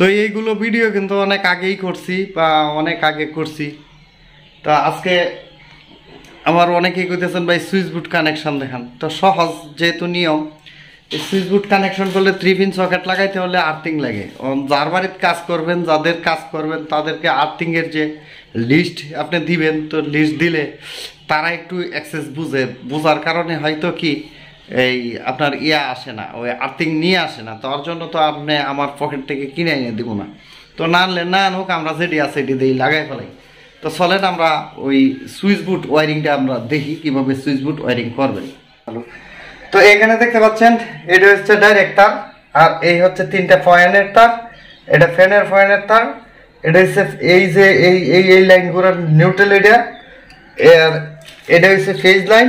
তো এইগুলো ভিডিও কিন্তু অনেক আগেই করছি বা অনেক আগে করছি। তা আজকে আমার অনেকেই কইতেছেন ভাই সুইচ বোর্ড কানেকশন দেখান। তো সহজ যেহেতু নিয়ম, এই সুইচ বোর্ড কানেকশন করলে 3 পিন সকেট লাগাইতে হলে আর্থিং লাগে। যার বাড়িতে কাজ করবেন, যাদের কাজ করবেন তাদেরকে আর্থিংয়ের যে লিস্ট আপনি দিবেন, তো লিস্ট দিলে তারা একটু অ্যাক্সেস বোঝার কারণে হয়তো কি এই আপনার আসে না, ওই আর্থিং নিয়ে আসে না। তার জন্য তো আপনি আমার পকেট থেকে কিনে এনে দিব না। তো না আনলে না আনুক, আমরা যেটি আছে এটি দিয়ে লাগাই ফেলাই। তো চলেন আমরা ওই সুইচ বোর্ড ওয়ারিংটা আমরা দেখি কিভাবে সুইচ বোর্ড ওয়ারিং করবেন। হ্যালো, তো এখানে দেখতে পাচ্ছেন এটা হচ্ছে ডাইরেক্ট তার, আর এই হচ্ছে 3টা ফ্যানের তার, এটা ফ্যানের তার, এটা হচ্ছে এই যে এই লাইনগুলো নিউট্রাল এরিয়া, আর এটা হচ্ছে ফেজ লাইন,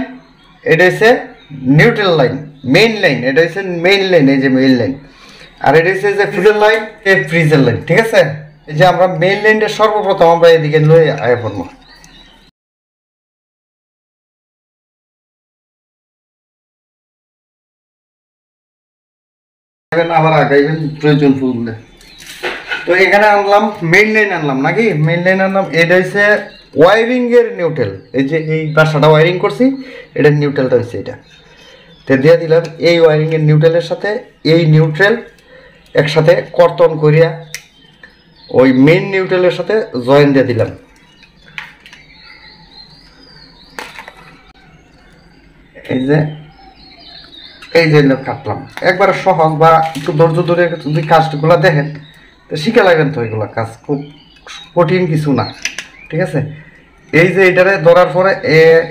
এটা হচ্ছে নিউট্রাল লাইন, মেইন লাইন, এটা হচ্ছে মেইন লাইন, এই যে মেইন লাইন, আর এটা হচ্ছে যে ফ্রিজের লাইন, এই ফ্রিজের লাইন। ঠিক আছে, এই যে আমরা মেইন লাইনটা সর্বপ্রথম আমরা এদিকে লয়ে আয় করবো। আবার আগাইবেন প্রয়োজন পড়লে। তো এখানে আনলাম মেইন লাইন, আনলাম নাকি মেইন লাইন আনলাম। এটা হচ্ছে ওয়ারিং এর নিউট্রাল, এই যে এই বাসাটা ওয়ারিং করছি, এটার নিউট্রালটা হচ্ছে এটা। তো দিয়ে দিলাম এই ওয়ারিং এর নিউট্রালের সাথে এই নিউট্রাল একসাথে কর্তন করিয়া ওই মেইন নিউট্রালের সাথে জয়েন দিয়ে দিলাম। এই যে কাটলাম, একবারে সহজ, বা একটু ধৈর্য ধরে যদি কাজগুলো দেখেন তো শিখে লাগবেন। তো এগুলো কাজ খুব কঠিন কিছু না। ঠিক আছে, এই যে এইটারে ধরার পরে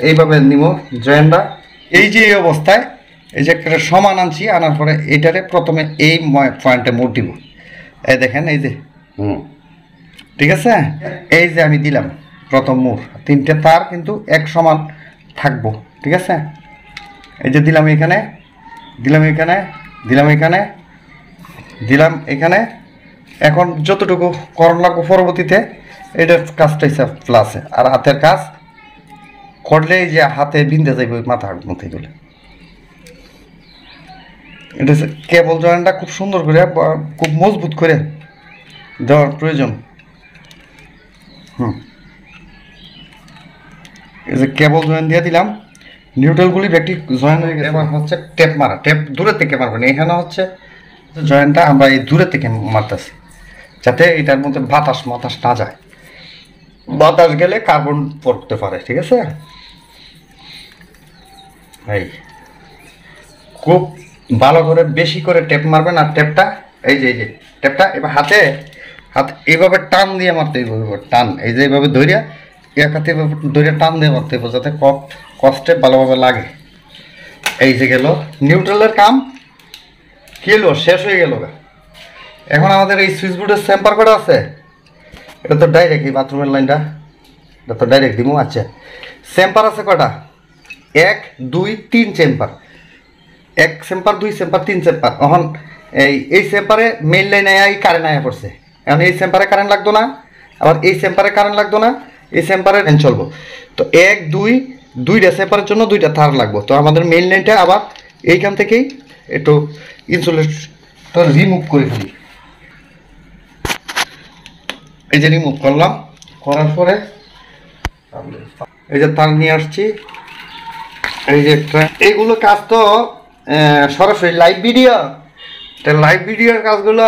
এইভাবে নিব জয়েন্টটা, এই যে এই অবস্থায় এই যে একটা সমান আনছি, আনার পরে এইটারে প্রথমে এই পয়েন্টে মোড় দিব। এই দেখেন এই যে ঠিক আছে, এই যে আমি দিলাম প্রথম মোড়, 3টে তার কিন্তু এক সমান থাকবো। ঠিক আছে, এই যে দিলাম এখানে, দিলাম এখানে, দিলাম এখানে, দিলাম এখানে। এখন যতটুকু করণ লাগবো পরবর্তীতে এটার কাজটা হিসাব প্লাসে, আর হাতের কাজ করলে এই যে হাতে বিন্দে যাইব মাথার মধ্যে গেলে। এটা কেবল জয়েন্টটা খুব সুন্দর করে, খুব মজবুত করে দেওয়ার প্রয়োজন। এই যে কেবল জয়েন্ট দিয়ে দিলাম, নিউট্রালগুলি ব্যক্তি জয়েন্ট হয়ে গেছে। এবার হচ্ছে টেপ মারা, টেপ দূরের থেকে মারবেন। এখানে হচ্ছে জয়েন্টটা আমরা এই দূরের থেকে মারতেছি, যাতে এটার মধ্যে বাতাস না যায়। বাতাস গেলে কার্বন পড়তে পারে। ঠিক আছে, এই খুব ভালো করে বেশি করে টেপ মারবেন। আর টেপটা এই যে টেপটা এবার হাত এইভাবে টান দিয়ে মারতে হবে, টান এই যে এইভাবে ধরিয়া এক হাতে ধরে টান দিয়ে মারতে হবে, যাতে কষ্টে ভালোভাবে লাগে। এই যে গেল নিউট্রালের কাম, কি হলো শেষ হয়ে গেল। এখন আমাদের এই সুইচ বোর্ডের চেম্বার কটা আছে, এটা তো ডাইরেক্ট এই বাথরুমের লাইনটা, এটা তো ডাইরেক্ট দিব। আচ্ছা, চেম্বার আছে কটা? 1 2 3 চেম্বার, 1 চেম্বার 2 চেম্বার 3 চেম্বার। এখন এই চেম্বারে মেইন লাইনে কারেন্ট আয়া পড়ছে। এখন এই চেম্বারে কারেন্ট লাগতো না, আবার এই চেম্বারে কারেন্ট লাগতো না, এই চেম্বারে লাইন চলবো। তো 1 2 2টা চেম্বারের জন্য 2টা তার লাগবো। তো আমাদের মেইন লাইনটা আবার এইখান থেকেই একটু ইনসুলেটর রিমুভ করে ফেলি। এই যে রিমুভ করলাম, করার পরে এই যে তার নিয়ে আসছি। এই যে এইগুলো কাজ তো সরাসরি লাইভ ভিডিও, লাইভ ভিডিওর কাজগুলো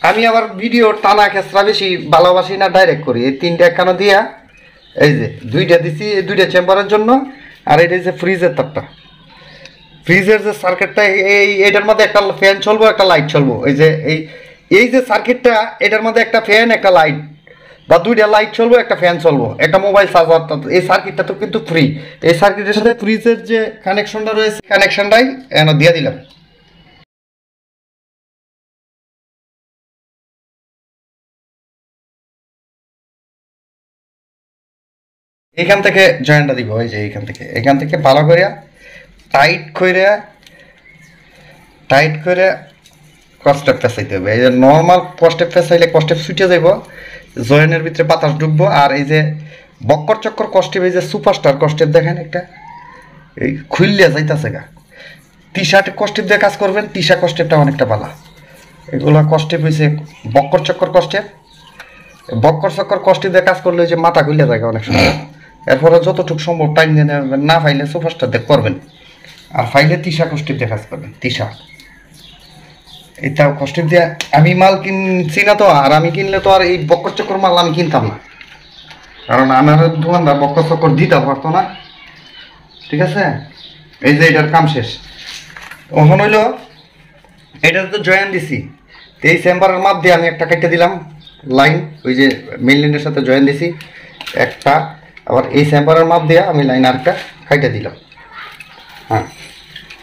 আমি আবার ভিডিও টানা খেসরা বেশি ভালোবাসি না, ডাইরেক্ট করি। এই 3টা একখানা দিয়া এই যে 2টা দিছি, এই 2টা চেম্বারের জন্য। আর এটা যে ফ্রিজের তারটা, ফ্রিজের যে সার্কিটটা, এইটার মধ্যে একটা ফ্যান চলবো, একটা লাইট চলবো। এই যে সার্কিটটা, এটার মধ্যে একটা ফ্যান, একটা লাইট, বা 2টা লাইট চলবো, একটা ফ্যান চলবো, একটা মোবাইল চার্জার। এই সার্কিটটা তো কিন্তু ফ্রি। এই সার্কিটের সাথে ফ্রিজের যে কানেকশনটা রয়েছে, কানেকশনটাই এনে দিয়ে দিলাম। এইখান থেকে জয়েন্টটা দিব, এই যে এখান থেকে ভালো করে টাইট করে কস্টেপ ফেসাইতে হবে। এই যে নর্মাল কস্টেপ ফেসাইলে কস্টেপ ছুটে যাব, জয়েন্টের ভিতরে বাতাস ঢুকবো। আর এই যে বক্কর চক্কর কস্টেপ, এই যে সুপারস্টার কস্টেপ দেখেন একটা এই খুললে যাইতেছে গা, টি-শার্ট কষ্টেপ দিয়ে কাজ করবেন, টি-শার্ট কষ্টেপটা অনেকটা ভালো। এগুলো কষ্টেপ হয়েছে বক্কর চক্কর কষ্টেপ, বক্কর চক্কর কষ্টেপ দিয়ে কাজ করলে যে মাথা খুলে যায় অনেক সময়। এরপরে যতটুকু সম্ভব টাইম দিয়ে না ফাইলে সুপারস্টার দিয়ে করবেন, আর ফাইলে টি-শার্ট কষ্টেপ দিয়ে কাজ করবেন। টি-শার্ট এটা কষ্টেপ দিয়ে আমি মাল কিনছি না তো, আর আমি কিনলে তো আর এই বক্কর চক্কর মাল আমি কিনতাম না, কারণ আমার দোকানদার বক্কর চক্কর দিতে পারতো না। ঠিক আছে, এই যে এটার কাম শেষ। ওখান হইল এটা তো জয়েন দিছি, এই চেম্বারের মাপ দিয়ে আমি একটা কেটে দিলাম লাইন, ওই যে মেইন লাইনের সাথে জয়েন দিছি একটা, আবার এই চেম্বারের মাপ দিয়ে আমি লাইন আরেকটা কেটে দিলাম। হ্যাঁ,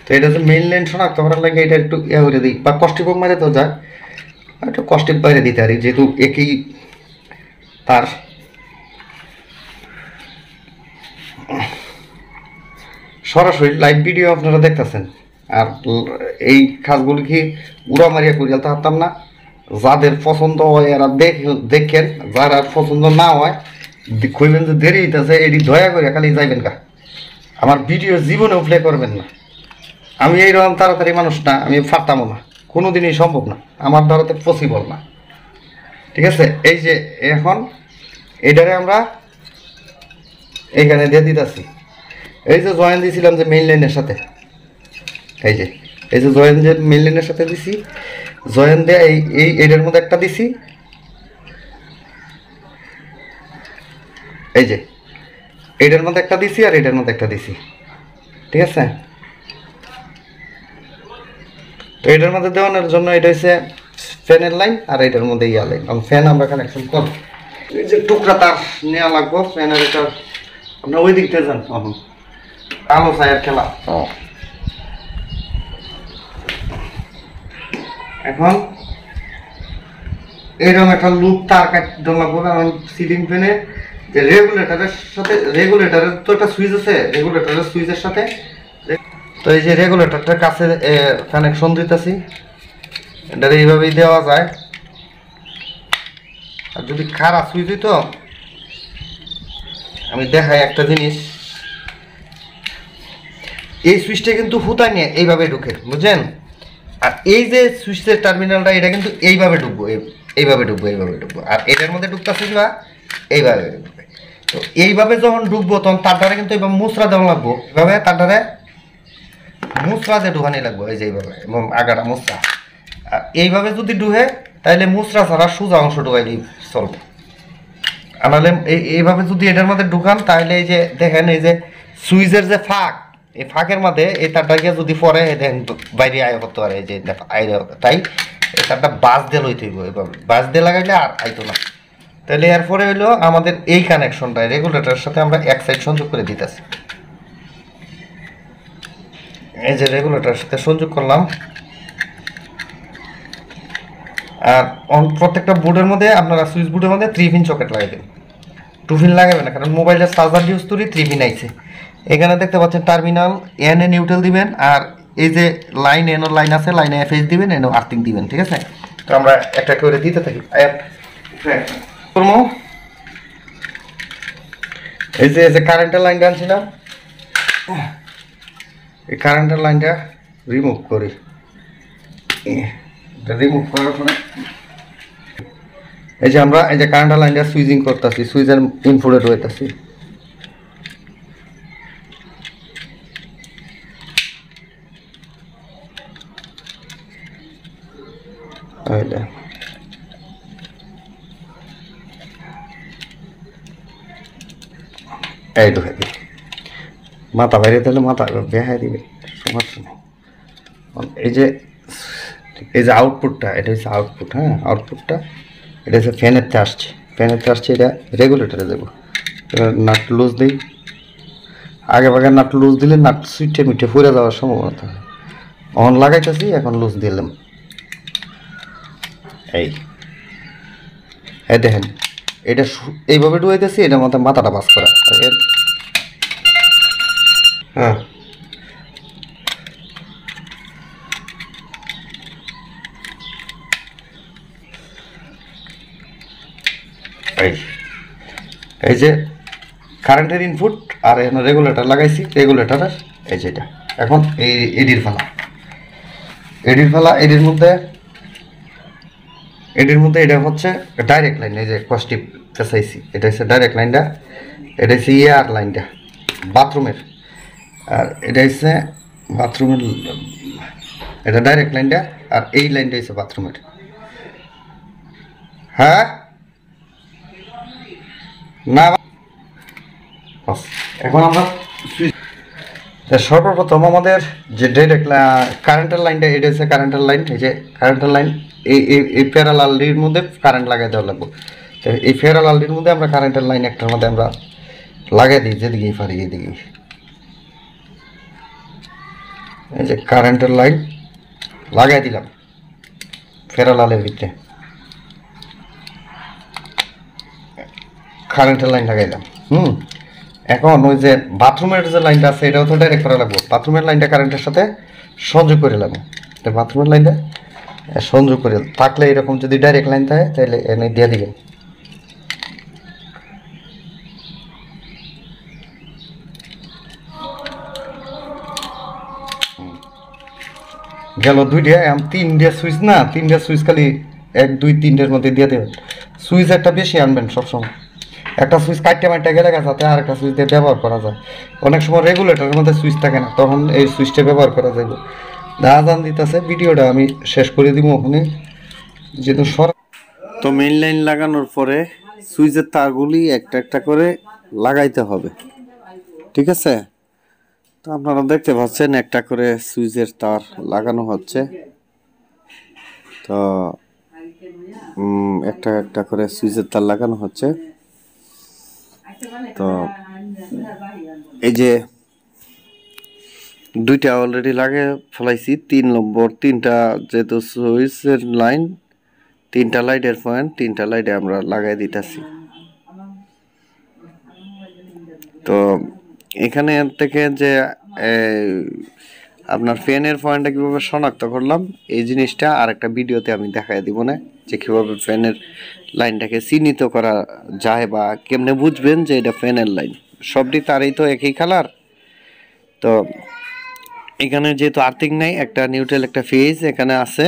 তো এটা হচ্ছে মেইন লাইন শোনাক্ত করার লাগে এটা একটু ইয়ে করে দিই, বা কষ্টিপ মারে তো যায়, একটু কষ্টিপ বাইরে দিতে পারি, যেহেতু একই তার। সরাসরি লাইভ ভিডিও আপনারা দেখতেছেন, আর এই কাজগুলি কি উড়া মারিয়া করে যেতে পারতাম না। যাদের পছন্দ হয় এরা দেখেন, যারা পছন্দ না হয় কইবেন যে দেরি হইতেছে, এটি দয়া করে খালি যাইবেন কা, আমার ভিডিও জীবনেও প্লে করবেন না। আমি এইরকম তাড়াতাড়ি মানুষ না, আমি পারতামও না, কোনো দিনই সম্ভব না, আমার দ্বারাতে পসিবল না। ঠিক আছে, এই যে এখন এটারে আমরা এইখানে দিয়ে দিতেছি, এই যে জয়েন দিয়েছিলাম যে মেইন লাইনের সাথে, এই যে জয়েন যে মেইন লাইনের সাথে দিছি, জয়েন দিয়ে এইটার মধ্যে একটা দিছি, এই যে এইটার মধ্যে একটা দিছি আর এটার মধ্যে একটা দিছি। ঠিক আছে, তো এটার মধ্যে দেওয়ানোর জন্য এটা হচ্ছে ফ্যানের লাইন, আর এটার মধ্যে ইয়া লাইন। কারণ ফ্যান আমরা কানেকশন করব, এই যে টুকরা তার নেওয়া লাগবো ফ্যানের। এটা আপনার ওই দিকটা যান, আলো ছায়ার খেলা। এখন এরকম একটা লুপ তার কাটতে লাগবো, কারণ সিলিং ফ্যানে যে রেগুলেটরের সাথে, রেগুলেটরের তো একটা সুইচ আছে, রেগুলেটরের সুইচের সাথে, তো এই যে রেগুলেটরটার কাছে কানেকশন দিতেছি, এটা এইভাবেই দেওয়া যায়। আর যদি খারাপ সুইচ হইতো, আমি দেখাই একটা জিনিস, এই সুইচটা কিন্তু ফুটাই নিয়ে এইভাবে ঢুকে, বুঝছেন? আর এই যে সুইচের টার্মিনালটা এটা কিন্তু এইভাবে ঢুকবো, এইভাবে ঢুকবো, এইভাবে ঢুকবো, আর এটার মধ্যে ঢুকতেছে বা এইভাবে ঢুকবে। তো এইভাবে যখন ঢুকবো তখন তারটারে কিন্তু এইভাবে মুসরা দেওয়া লাগবো, এইভাবে তারটারে মুসরা যে ঢুকানি লাগবো, এই যে এইভাবে, এবং আগাটা মুসরা। আর এইভাবে যদি ঢুকে তাহলে মুসরা ছাড়া সোজা অংশ ঢুকাইলে চলবে। আর নাহলে এইভাবে যদি এটার মধ্যে ঢুকান তাহলে এই যে দেখেন, এই যে সুইচের যে ফাঁক, এই ফাঁকের মধ্যে এই তারটাকে যদি পরে দেখেন বাইরে আয় করতে পারে, এই যে আইরে, তাই এই তারটা বাস দিয়ে লইতে হইব, এইভাবে বাস দিয়ে লাগাইলে আর আইতো না। তাহলে এরপরে হইলো আমাদের এই কানেকশনটা রেগুলেটরের সাথে আমরা এক সাইড সংযোগ করে দিতেছি, এই যে রেগুলেটরের সাথে সংযোগ করলাম। আর প্রত্যেকটা বোর্ডের মধ্যে আপনারা সুইচ বোর্ডের মধ্যে 3 পিন সকেট লাগাইবেন, 2 পিন লাগাবেন না, কারণ মোবাইলের চার্জার ইউজ করি 3 পিন আইছে। এখানে দেখতে পাচ্ছেন টার্মিনাল এন এ নিউট্রাল দিবেন, আর এই যে লাইন এন লাইন আছে, লাইনে এফএইচ দিবেন, এন আর্থিং দিবেন। ঠিক আছে, তো আমরা একটা করে দিতে থাকি। এই যে কারেন্টের লাইনটা আনছিলাম, এই কারেন্টের লাইনটা রিমুভ করি, রিমুভ করার পরে এই যে আমরা এই যে কারেন্টের লাইনটা সুইচিং করতেছি, সুইচের ইনপুটে রয়েতেছি। এই ঢুকে দিই, মাথা বাইরে দিলে মাথা বেহাই দিবে, সমস্যা নেই। এই যে আউটপুটটা, এটা হচ্ছে আউটপুট। হ্যাঁ, আউটপুটটা এটা হচ্ছে ফ্যানেরতে আসছে, ফ্যানেরতে আসছে, এটা রেগুলেটরে দেবো। নাট লুজ দিই, আগে ভাগে নাট লুজ দিলে নাট সুইটে মিটে ফুরে যাওয়ার সম্ভাবনা থাকে। অন লাগাইতেছি, এখন লুজ দিলাম, এই দেখেন এটা এইভাবে ডুবাইতেছি, এটার মধ্যে মাথাটা বাস করা। হ্যাঁ, এই যে কারেন্টের ইনপুট, আর এখানে রেগুলেটর লাগাইছি, রেগুলেটরের এই যেটা এখন এই এডির ফালা। এডির ফেলা এডির মধ্যে এটা হচ্ছে ডাইরেক্ট লাইন, এই যে কস্টিপ পেঁচাইছি, এটা হচ্ছে ডাইরেক্ট লাইনটা, এটা হচ্ছে ইয়ার লাইনটা বাথরুমের, আর এটা হচ্ছে বাথরুমের, এটা ডাইরেক্ট লাইনটা, আর এই লাইনটা হচ্ছে বাথরুমের। হ্যাঁ না, এখন আমরা সর্বপ্রথম আমাদের যে ডাইরেক্ট কারেন্টের লাইনটা, এটা হচ্ছে কারেন্টের লাইন, এই যে কারেন্টের লাইন, এই প্যারালালটির মধ্যে কারেন্ট লাগাই দেওয়া লাগবে। তো এই প্যারালালটির মধ্যে আমরা কারেন্টের লাইন একটার মধ্যে আমরা লাগাই দিই, যেদিকেই পারি এদিকে। এই যে কারেন্টের লাইন লাগাই দিলাম প্যারালালের ভিতরে, কারেন্টের লাইন লাগাইলাম। এখন ওই যে বাথরুমের যে লাইনটা আছে এটাও তো ডাইরেক্ট করা লাগবে, বাথরুমের লাইনটা কারেন্টের সাথে সংযোগ করে লাগবে। বাথরুমের লাইনটা সংযোগ করে থাকলে এরকম যদি ডাইরেক্ট লাইন থাকে তাহলে এনে দিয়ে দিবেন। গেল দুইটা, তিনটা সুইচ না, তিনটা সুইচ খালি 1 2 3টের মধ্যে দিয়ে দেবেন। সুইচ একটা বেশি আনবেন সবসময়, একটা সুইচ কাটতে মারতে গেলে যাতে আর একটা সুইচ দিয়ে ব্যবহার করা যায়। অনেক সময় রেগুলেটরের মধ্যে সুইচ থাকে না, তখন এই সুইচটা ব্যবহার করা যাবে। দান দিতেছে, ভিডিওটা আমি শেষ করে দিব ওখানে যেহেতু তো মেইন লাইন লাগানোর পরে সুইচের তারগুলি একটা একটা করে লাগাইতে হবে, ঠিক আছে? তো আপনারা দেখতে পাচ্ছেন একটা করে সুইচের তার লাগানো হচ্ছে। তো একটা একটা করে সুইচের তার লাগানো হচ্ছে। তো এই যে দুইটা অলরেডি লাগে ফেলাইছি, 3 নম্বর, 3টা যেহেতু সুইচের লাইন, 3টা লাইটের পয়েন্ট, 3টা লাইটে আমরা লাগাই দিতেছি। তো এখানে থেকে যে আপনার ফ্যানের পয়েন্টটা কীভাবে শনাক্ত করলাম এই জিনিসটা আর একটা ভিডিওতে আমি দেখাই দিব না, যে কীভাবে ফ্যানের লাইনটাকে চিহ্নিত করা যায় বা কেমনে বুঝবেন যে এটা ফ্যানের লাইন। সবটি তারই তো একই কালার। তো এখানে যেহেতু আর্থিং নাই, একটা নিউট্রাল একটা ফেজ এখানে আছে।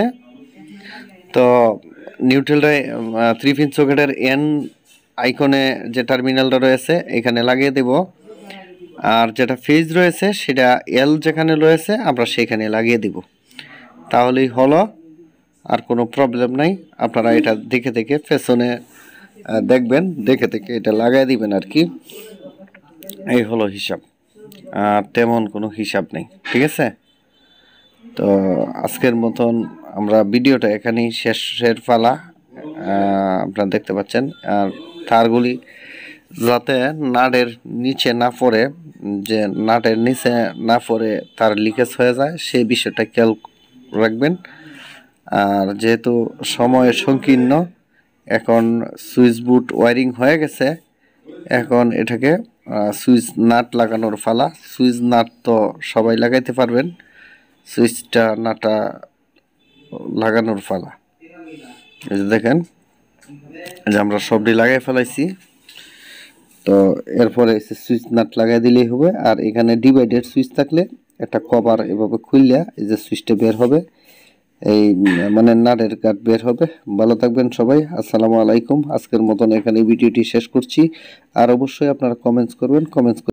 তো নিউট্রালটা 3 পিন সকেটের এন আইকনে যে টার্মিনালটা রয়েছে এখানে লাগিয়ে দেব, আর যেটা ফেজ রয়েছে সেটা এল যেখানে রয়েছে আমরা সেখানে লাগিয়ে দেব, তাহলেই হলো, আর কোনো প্রবলেম নাই। আপনারা এটা দেখে দেখে পেছনে দেখবেন, দেখে দেখে এটা লাগাই দিবেন আর কি। এই হলো হিসাব, আর তেমন কোনো হিসাব নেই, ঠিক আছে? তো আজকের মতন আমরা ভিডিওটা এখানেই শেষের পালা। আপনারা দেখতে পাচ্ছেন, আর তারগুলি যাতে নাটের নিচে না পড়ে, যে নাটের নিচে না পড়ে তার লিকেজ হয়ে যায় সেই বিষয়টা খেয়াল রাখবেন। আর যেহেতু সময় সংকীর্ণ, এখন সুইচ বোর্ড ওয়ারিং হয়ে গেছে, এখন এটাকে সুইচ নাট লাগানোর পালা। সুইচ নাট তো সবাই লাগাইতে পারবেন, সুইচটা নাটটা লাগানোর পালা। এই যে দেখেন যে আমরা সবটি লাগাই ফেলাইছি। তো এরপরে সুইচ নাট লাগাই দিলেই হবে। আর এখানে ডিভাইডেড সুইচ থাকলে একটা কভার এভাবে খুললে এই যে সুইচটা বের হবে, এই মানে নাটের কাট বের হবে। ভালো থাকবেন সবাই, আসসালামু আলাইকুম। আজকের মতন এখানে ভিডিওটি শেষ করছি। আর অবশ্যই আপনারা কমেন্টস করবেন,